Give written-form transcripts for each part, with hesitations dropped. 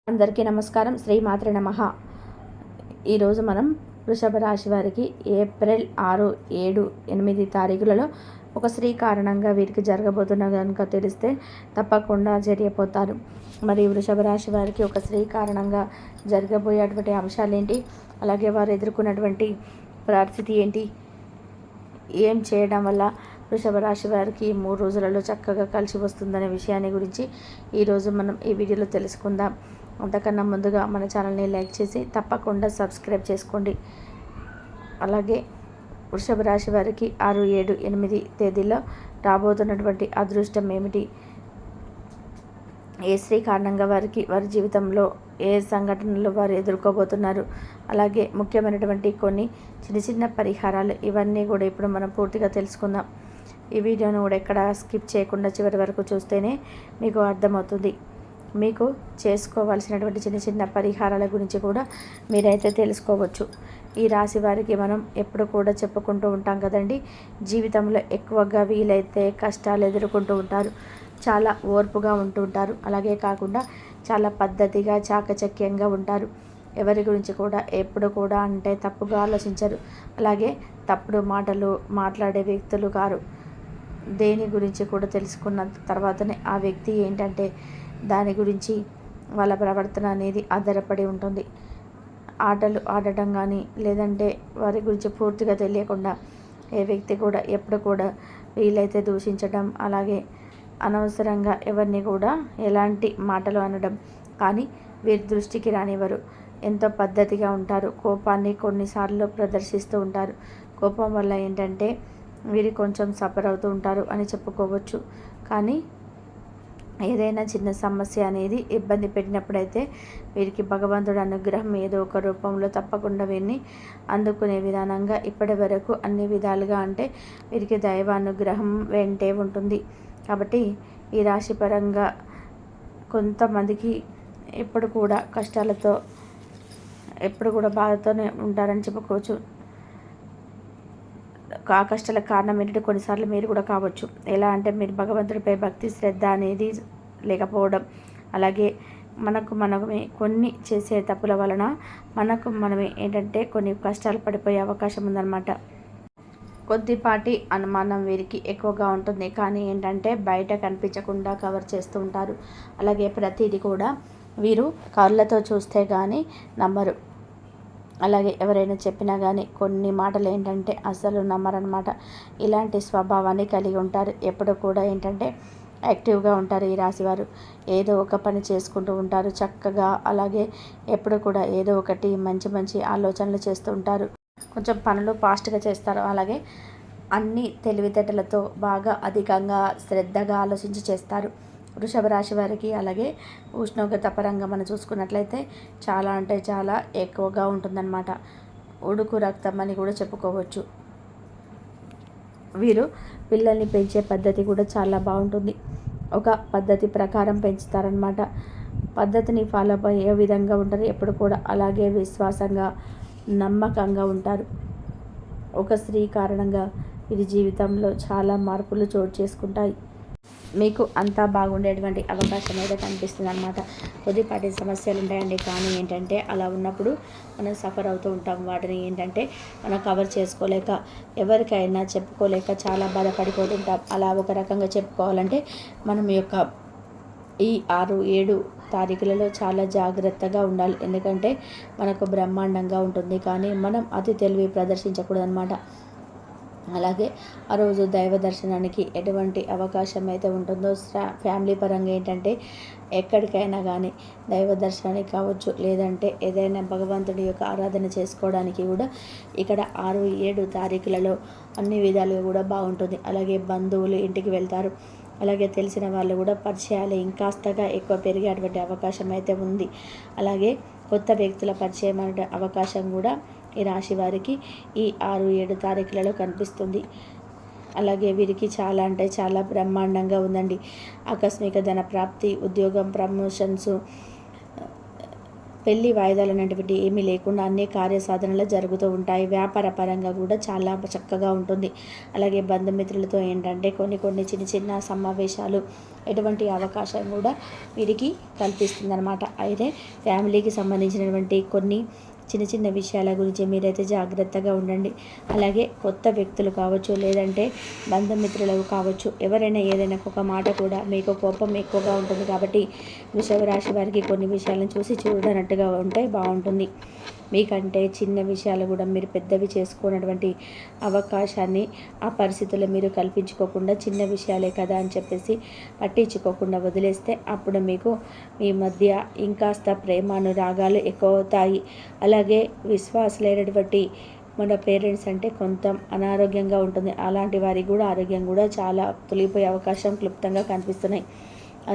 అందరికీ నమస్కారం. శ్రీమాత్రే నమః. ఈరోజు మనం వృషభ రాశి వారికి ఏప్రిల్ 6, 7, 8 తారీఖులలో ఒక స్త్రీ కారణంగా వీరికి జరగబోతున్న కనుక తెలిస్తే తప్పకుండా జరిగిపోతారు. మరి వృషభ రాశి వారికి ఒక స్త్రీ కారణంగా జరగబోయేటువంటి అంశాలు ఏంటి, అలాగే వారు ఎదుర్కొన్నటువంటి పరిస్థితి ఏంటి, ఏం చేయడం వల్ల వృషభ రాశి వారికి 3 రోజులలో చక్కగా కలిసి వస్తుందనే విషయాన్ని గురించి ఈరోజు మనం ఈ వీడియోలో తెలుసుకుందాం. అంతకన్నా ముందుగా మన ఛానల్ని లైక్ చేసి తప్పకుండా సబ్స్క్రైబ్ చేసుకోండి. అలాగే వృషభ రాశి వారికి 6, 7, 8 తేదీల్లో రాబోతున్నటువంటి అదృష్టం ఏమిటి, ఏ స్త్రీ కారణంగా వారి జీవితంలో ఏ సంఘటనలు వారు ఎదుర్కోబోతున్నారు, అలాగే ముఖ్యమైనటువంటి కొన్ని చిన్న పరిహారాలు, ఇవన్నీ కూడా ఇప్పుడు మనం పూర్తిగా తెలుసుకుందాం. ఈ వీడియోను కూడా ఎక్కడ స్కిప్ చేయకుండా చివరి వరకు చూస్తేనే మీకు అర్థమవుతుంది. మీకు చేసుకోవాల్సినటువంటి చిన్న పరిహారాల గురించి కూడా మీరైతే తెలుసుకోవచ్చు. ఈ రాశి వారికి మనం ఎప్పుడు కూడా చెప్పుకుంటూ ఉంటాం కదండి, జీవితంలో ఎక్కువగా వీలైతే కష్టాలు ఎదుర్కొంటూ ఉంటారు, చాలా ఓర్పుగా ఉంటూ ఉంటారు, అలాగే కాకుండా చాలా పద్ధతిగా చాకచక్యంగా ఉంటారు. ఎవరి గురించి కూడా ఎప్పుడు కూడా అంటే తప్పుగా ఆలోచించరు, అలాగే తప్పుడు మాటలు మాట్లాడే వ్యక్తులు కారు. దేని గురించి కూడా తెలుసుకున్న తర్వాతనే ఆ వ్యక్తి ఏంటంటే దాని గురించి వాళ్ళ ప్రవర్తన అనేది ఆధారపడి ఉంటుంది. ఆటలు ఆడటం కానీ లేదంటే వారి గురించి పూర్తిగా తెలియకుండా ఏ వ్యక్తి కూడా ఎప్పుడు కూడా వీలైతే దూషించడం, అలాగే అనవసరంగా ఎవరిని కూడా ఎలాంటి మాటలు అనడం కానీ వీరి దృష్టికి రానివ్వరు. ఎంతో పద్ధతిగా ఉంటారు. కోపాన్ని కొన్నిసార్లు ప్రదర్శిస్తూ ఉంటారు. కోపం వల్ల ఏంటంటే వీరు కొంచెం సఫర్ అవుతూ ఉంటారు అని చెప్పుకోవచ్చు. కానీ ఏదైనా చిన్న సమస్య అనేది ఇబ్బంది పెట్టినప్పుడైతే వీరికి భగవంతుడి అనుగ్రహం ఏదో ఒక రూపంలో తప్పకుండా వీరిని అందుకునే విధానంగా ఇప్పటి వరకు అన్ని విధాలుగా అంటే వీరికి దైవ అనుగ్రహం వెంటే ఉంటుంది. కాబట్టి ఈ రాశి పరంగా కొంతమందికి ఎప్పుడు కూడా కష్టాలతో ఎప్పుడు కూడా బాధతోనే ఉంటారని చెప్పుకోవచ్చు. ఆ కష్టాలకు కారణం ఏంటంటే కొన్నిసార్లు మీరు కూడా కావచ్చు. ఎలా అంటే మీరు భగవంతుడిపై భక్తి శ్రద్ధ అనేది లేకపోవడం, అలాగే మనమే కొన్ని చేసే తప్పుల వలన మనమే ఏంటంటే కొన్ని కష్టాలు పడిపోయే అవకాశం ఉందన్నమాట. కొద్దిపాటి అనుమానం వీరికి ఎక్కువగా ఉంటుంది, కానీ ఏంటంటే బయట కనిపించకుండా కవర్ చేస్తూ ఉంటారు. అలాగే ప్రతిదీ కూడా వీరు కళ్ళతో చూస్తే కానీ నమ్మరు. అలాగే ఎవరైనా చెప్పినా కానీ కొన్ని మాటలు ఏంటంటే అస్సలు నమ్మరనమాట. ఇలాంటి స్వభావాన్ని కలిగి ఉంటారు. ఎప్పుడు కూడా ఏంటంటే యాక్టివ్గా ఉంటారు ఈ రాశివారు. ఏదో ఒక పని చేసుకుంటూ ఉంటారు చక్కగా. అలాగే ఎప్పుడు కూడా ఏదో ఒకటి మంచి ఆలోచనలు చేస్తూ ఉంటారు. కొంచెం పనులు ఫాస్ట్గా చేస్తారు. అలాగే అన్ని తెలివితేటలతో బాగా అధికంగా శ్రద్ధగా ఆలోచించి చేస్తారు వృషభ రాశి వారికి. అలాగే ఉష్ణోగ్రత పరంగా మనం చూసుకున్నట్లయితే చాలా అంటే చాలా ఎక్కువగా ఉంటుందన్నమాట. ఉడుకు రక్తం అని కూడా చెప్పుకోవచ్చు. వీరు పిల్లల్ని పెంచే పద్ధతి కూడా చాలా బాగుంటుంది. ఒక పద్ధతి ప్రకారం పెంచుతారనమాట. పద్ధతిని ఫాలో అయ్యే విధంగా ఉంటారు ఎప్పుడు కూడా. అలాగే విశ్వాసంగా నమ్మకంగా ఉంటారు. ఒక స్త్రీ కారణంగా వీరి జీవితంలో చాలా మార్పులు చోటు చేసుకుంటాయి. మీకు అంతా బాగుండేటువంటి అవకాశం అయితే కనిపిస్తుంది అనమాట. కొద్దిపాటి సమస్యలు ఉంటాయండి, కానీ ఏంటంటే అలా ఉన్నప్పుడు మనం సఫర్ అవుతూ ఉంటాం. వాటిని ఏంటంటే మనం కవర్ చేసుకోలేక, ఎవరికైనా చెప్పుకోలేక చాలా బాధపడిపోతుంటాం. అలా ఒక రకంగా చెప్పుకోవాలంటే మనం ఈ 6, 7 తారీఖులలో చాలా జాగ్రత్తగా ఉండాలి. ఎందుకంటే మనకు బ్రహ్మాండంగా ఉంటుంది, కానీ మనం అతి తెలివి ప్రదర్శించకూడదన్నమాట. అలాగే ఆ రోజు దైవ దర్శనానికి ఎటువంటి అవకాశం అయితే ఉంటుందో ఫ్యామిలీ పరంగా ఏంటంటే ఎక్కడికైనా కానీ దైవ దర్శనానికి కావచ్చు, లేదంటే ఏదైనా భగవంతుడి యొక్క ఆరాధన చేసుకోవడానికి కూడా ఇక్కడ 6, 7 తారీఖులలో అన్ని విధాలుగా కూడా బాగుంటుంది. అలాగే బంధువులు ఇంటికి వెళ్తారు. అలాగే తెలిసిన వాళ్ళు కూడా పరిచయాలు ఇంకాస్తగా ఎక్కువ పెరిగేటువంటి అవకాశం అయితే ఉంది. అలాగే కొత్త వ్యక్తుల పరిచయం అనే అవకాశం కూడా ఈ రాశి వారికి ఈ 6, 7 తారీఖులలో కనిపిస్తుంది. అలాగే వీరికి చాలా అంటే చాలా బ్రహ్మాండంగా ఉందండి. ఆకస్మిక ధన ప్రాప్తి, ఉద్యోగం ప్రమోషన్స్, పెళ్లి వాయిదాలు అనేటువంటి ఏమీ లేకుండా అన్ని కార్యసాధనలు జరుగుతూ ఉంటాయి. వ్యాపార పరంగా కూడా చాలా చక్కగా ఉంటుంది. అలాగే బంధుమిత్రులతో ఏంటంటే కొన్ని చిన్న చిన్న సమావేశాలు ఎటువంటి అవకాశం కూడా వీరికి కల్పిస్తుందన్నమాట. అయితే ఫ్యామిలీకి సంబంధించినటువంటి కొన్ని చిన్న చిన్న విషయాల గురించి మీరైతే జాగ్రత్తగా ఉండండి. అలాగే కొత్త వ్యక్తులు కావచ్చు, లేదంటే బంధుమిత్రులు కావచ్చు, ఎవరైనా ఏదైనా ఒక మాట కూడా మీకు కోపం ఎక్కువగా ఉంటుంది. కాబట్టి వృషభ రాశి వారికి కొన్ని విషయాలను చూసి చూడనట్టుగా ఉంటే బాగుంటుంది. మీకంటే చిన్న విషయాలు కూడా మీరు పెద్దవి చేసుకున్నటువంటి అవకాశాన్ని ఆ పరిస్థితుల్లో మీరు కల్పించుకోకుండా చిన్న విషయాలే కదా అని చెప్పేసి పట్టించుకోకుండా వదిలేస్తే అప్పుడు మీకు మీ మధ్య ఇంకాస్త ప్రేమానురాగాలు ఎక్కువ అవుతాయి. అలాగే విశ్వాసులైనటువంటి మన పేరెంట్స్ అంటే కొంత అనారోగ్యంగా ఉంటుంది. అలాంటి వారికి కూడా ఆరోగ్యం కూడా చాలా తొలగిపోయే అవకాశం క్లుప్తంగా కనిపిస్తున్నాయి.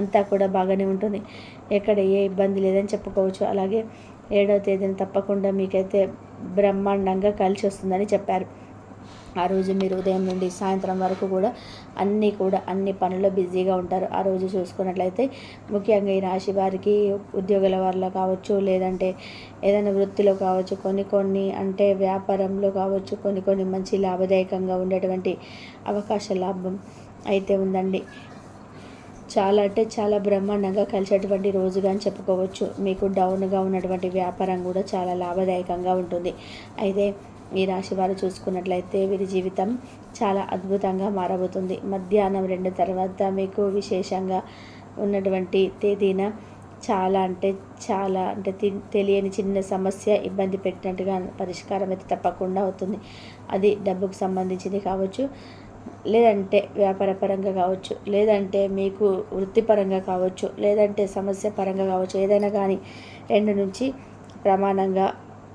అంతా కూడా బాగానే ఉంటుంది. ఎక్కడ ఏ ఇబ్బంది లేదని చెప్పుకోవచ్చు. అలాగే 7వ తేదీన తప్పకుండా మీకైతే బ్రహ్మాండంగా కలిసి వస్తుందని చెప్పారు. ఆ రోజు మీరు ఉదయం నుండి సాయంత్రం వరకు కూడా అన్ని పనుల్లో బిజీగా ఉంటారు. ఆ రోజు చూసుకున్నట్లయితే ముఖ్యంగా ఈ రాశి వారికి ఉద్యోగుల వల్ల కావచ్చు, లేదంటే ఏదైనా వృత్తిలో కావచ్చు, కొన్ని అంటే వ్యాపారంలో కావచ్చు, కొన్ని మంచి లాభదాయకంగా ఉండేటువంటి అవకాశ లాభం అయితే ఉందండి. చాలా అంటే చాలా బ్రహ్మాండంగా కలిసేటువంటి రోజుగా అని చెప్పుకోవచ్చు. మీకు డౌన్గా ఉన్నటువంటి వ్యాపారం కూడా చాలా లాభదాయకంగా ఉంటుంది. అయితే ఈ రాశి వారు చూసుకున్నట్లయితే వీరి జీవితం చాలా అద్భుతంగా మారబోతుంది. మధ్యాహ్నం 2 తర్వాత మీకు విశేషంగా ఉన్నటువంటి తేదీన చాలా అంటే తెలియని చిన్న సమస్య ఇబ్బంది పెట్టినట్టుగా పరిష్కారం అయితే తప్పకుండా అవుతుంది. అది డబ్బుకు సంబంధించింది కావచ్చు, లేదంటే వ్యాపార పరంగా కావచ్చు, లేదంటే మీకు వృత్తిపరంగా కావచ్చు, లేదంటే సమస్య పరంగా కావచ్చు, ఏదైనా కానీ 2 నుంచి ప్రమాణంగా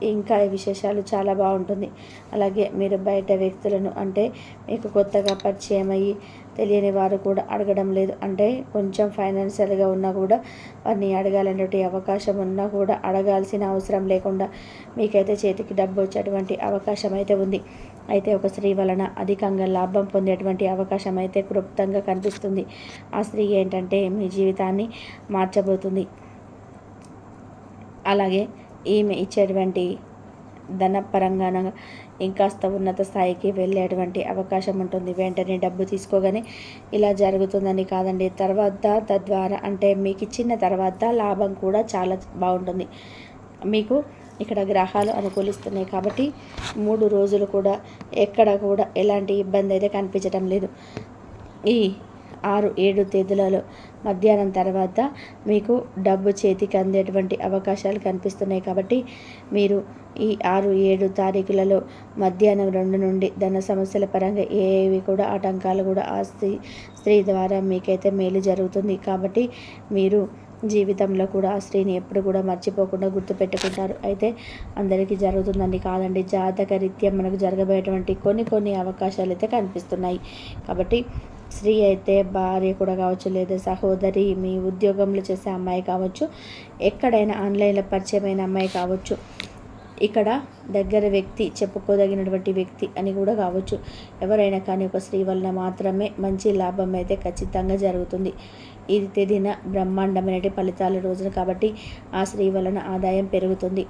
ఇంకా ఈ విశేషాలు చాలా బాగుంటుంది. అలాగే మీరు బయట వ్యక్తులను అంటే మీకు కొత్తగా పరిచయం అయ్యి తెలియని వారు కూడా అడగడం లేదు, అంటే కొంచెం ఫైనాన్షియల్గా ఉన్నా కూడా వారిని అడగాలనేటువంటి అవకాశం ఉన్నా కూడా అడగాల్సిన అవసరం లేకుండా మీకైతే చేతికి డబ్బు వచ్చేటువంటి అవకాశం అయితే ఉంది. అయితే ఒక స్త్రీ వలన అధికంగా లాభం పొందేటువంటి అవకాశం అయితే క్లుప్తంగా కనిపిస్తుంది. ఆ స్త్రీ ఏంటంటే మీ జీవితాన్ని మార్చబోతుంది. అలాగే ఈమె ఇచ్చేటువంటి ధనపరంగా ఇంకాస్త ఉన్నత స్థాయికి వెళ్ళేటువంటి అవకాశం ఉంటుంది. వెంటనే డబ్బు తీసుకోగానే ఇలా జరుగుతుందని కాదండి, తద్వారా అంటే మీకు ఇచ్చిన తర్వాత లాభం కూడా చాలా బాగుంటుంది. మీకు ఇక్కడ గ్రహాలు అనుకూలిస్తున్నాయి కాబట్టి 3 రోజులు కూడా ఎక్కడ కూడా ఎలాంటి ఇబ్బంది అయితే కనిపించడం లేదు. ఈ 6-7 తేదీలలో మధ్యాహ్నం తర్వాత మీకు డబ్బు చేతికి అందేటువంటి అవకాశాలు కనిపిస్తున్నాయి. కాబట్టి మీరు ఈ 6-7 తారీఖులలో మధ్యాహ్నం 2 నుండి ధన సమస్యల పరంగా ఏవి కూడా ఆటంకాలు కూడా ఆ స్త్రీ ద్వారా మీకైతే మేలు జరుగుతుంది. కాబట్టి మీరు జీవితంలో కూడా ఆ స్త్రీని ఎప్పుడు కూడా మర్చిపోకుండా గుర్తుపెట్టుకుంటారు. అయితే అందరికీ జరుగుతుందని కాదండి, జాతక రీత్యా మనకు జరగబోయేటువంటి కొన్ని అవకాశాలు అయితే కనిపిస్తున్నాయి. కాబట్టి స్త్రీ అయితే భార్య కూడా కావచ్చు, లేదా సహోదరి, మీ ఉద్యోగంలో చేసే అమ్మాయి కావచ్చు, ఎక్కడైనా ఆన్లైన్లో పరిచయమైన అమ్మాయి కావచ్చు, ఇక్కడ దగ్గర వ్యక్తి, చెప్పుకోదగినటువంటి వ్యక్తి అని కూడా కావచ్చు, ఎవరైనా కానీ ఒక స్త్రీ వలన మాత్రమే మంచి లాభం అయితే ఖచ్చితంగా జరుగుతుంది. ఇది తేదీన బ్రహ్మాండమైన ఫలితాల రోజున కాబట్టి ఆ స్త్రీ వలన ఆదాయం పెరుగుతుంది.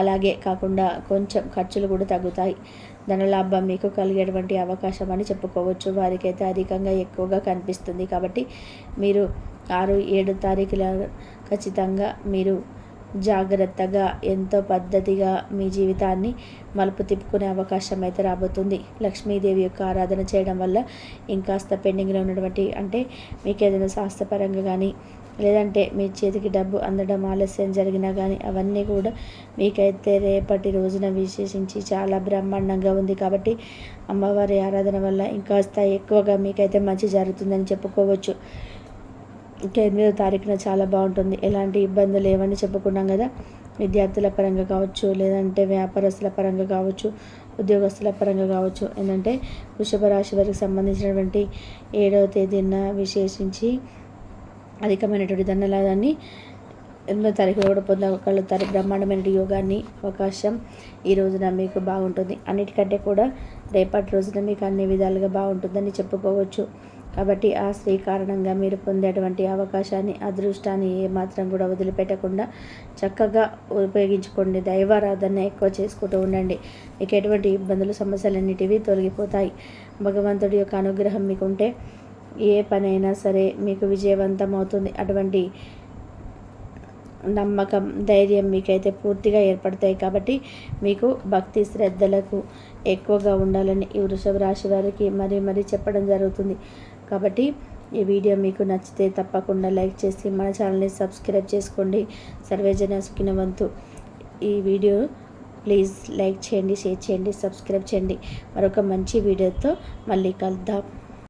అలాగే కాకుండా కొంచెం ఖర్చులు కూడా తగ్గుతాయి. ధనలాభం మీకు కలిగేటువంటి అవకాశం అని చెప్పుకోవచ్చు. వారికైతే అధికంగా ఎక్కువగా కనిపిస్తుంది. కాబట్టి మీరు 6-7 తారీఖుల ఖచ్చితంగా మీరు జాగ్రత్తగా ఎంతో పద్ధతిగా మీ జీవితాన్ని మలుపు తిప్పుకునే అవకాశం అయితే రాబోతుంది. లక్ష్మీదేవి యొక్క ఆరాధన చేయడం వల్ల ఇంకాస్త పెండింగ్లో ఉన్నటువంటి అంటే మీకు ఏదైనా శాస్త్రపరంగా కానీ, లేదంటే మీ చేతికి డబ్బు అందడం ఆలస్యం జరిగినా కానీ అవన్నీ కూడా మీకైతే రేపటి రోజున విశేషించి చాలా బ్రహ్మాండంగా ఉంది. కాబట్టి అమ్మవారి ఆరాధన వల్ల ఇంకాస్త ఎక్కువగా మీకైతే మంచి జరుగుతుందని చెప్పుకోవచ్చు. 8వ తారీఖున చాలా బాగుంటుంది. ఎలాంటి ఇబ్బందులు లేవని చెప్పుకున్నాం కదా. విద్యార్థుల పరంగా కావచ్చు, లేదంటే వ్యాపారస్తుల పరంగా కావచ్చు, ఉద్యోగస్తుల పరంగా కావచ్చు, ఏంటంటే వృషభ రాశి వారికి సంబంధించినటువంటి 7వ తేదీన విశేషించి అధికమైనటువంటి ధనలాభాన్ని 8వ తారీఖులో కూడా పొందగలుగుతారు. బ్రహ్మాండమైన యోగాన్ని అవకాశం ఈ రోజున మీకు బాగుంటుంది. అన్నిటికంటే కూడా రేపటి రోజున మీకు అన్ని విధాలుగా బాగుంటుందని చెప్పుకోవచ్చు. కాబట్టి ఆ స్త్రీ కారణంగా మీరు పొందేటువంటి అవకాశాన్ని, అదృష్టాన్ని ఏమాత్రం కూడా వదిలిపెట్టకుండా చక్కగా ఉపయోగించుకోండి. దైవారాధన ఎక్కువ చేసుకుంటూ ఉండండి. మీకు ఎటువంటి ఇబ్బందులు, సమస్యలన్నిటివి తొలగిపోతాయి. భగవంతుడి యొక్క అనుగ్రహం మీకుంటే ఏ పనైనా సరే మీకు విజయవంతం అవుతుంది. అటువంటి నమ్మకం, ధైర్యం మీకైతే పూర్తిగా ఏర్పడతాయి. కాబట్టి మీకు భక్తి శ్రద్ధలకు ఎక్కువగా ఉండాలని ఈ వృషభ రాశి వారికి మరీ చెప్పడం జరుగుతుంది. కాబట్టి ఈ వీడియో మీకు నచ్చితే తప్పకుండా లైక్ చేసి మన ఛానల్ని సబ్స్క్రైబ్ చేసుకోండి. సర్వేజన సుఖినవంతు. ఈ వీడియో ప్లీజ్ లైక్ చేయండి, షేర్ చేయండి, సబ్స్క్రైబ్ చేయండి. మరొక మంచి వీడియోతో మళ్ళీ కలుద్దాం.